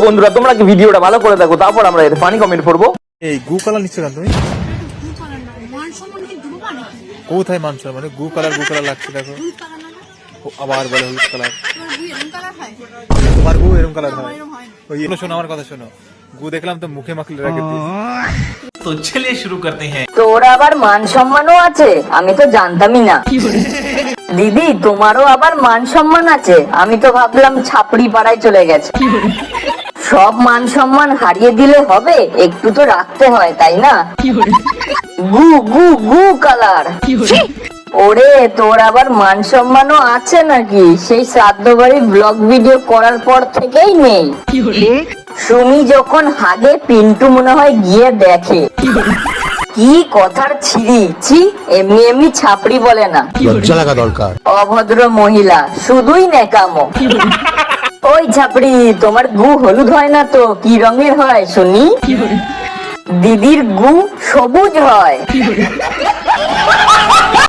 বন্ধুরা তোমরা কি ভিডিওটা ভালো করে দেখো, তারপর আমরা এর ফানি কমেন্ট করবো। এই গু কালার নিচ্ছ কেন তুমি? কোথায় মানছো মানে গু কালার লাগছে দেখো। আবার বলে হলুদ কালার। তোমার গু এরকম কালার হয়? ওই শোনো আমার কথা শোনো, গু দেখলাম তো মুখে মাখলে রেখে দিই। তো চলিয়ে শুরু করতে হ্যাঁ। তোর আবার মান সম্মানও আছে, আমি তো জানতামই না। দিদি তোমারও আবার মান সম্মান আছে, আমি তো ভাবলাম ছাপড়ি পাড়ায় চলে গেছে। সব মান সম্মান হারিয়ে দিলে হবে, একটু তো রাখতে হয় তাই না? গু গু গু কালার। ওরে তোর আবার মান সম্মানও আছে নাকি? সেই শ্রাদ্ধ বাড়ির ব্লগ ভিডিও করার পর থেকেই নেই। সুমি যখন হাগে পিন্টু মনে হয় গিয়ে দেখে। কি কথার ছিরি ছি, এমনি এমনি ছাপড়ি বলে না, লজ্জা লাগা দরকার। অভদ্র মহিলা, শুধুই নেকামো। ওই ছাপড়ি, তোমার গু হলুদ হয় না তো কি রঙের হয় শুনি? দিদির গু সবুজ হয়।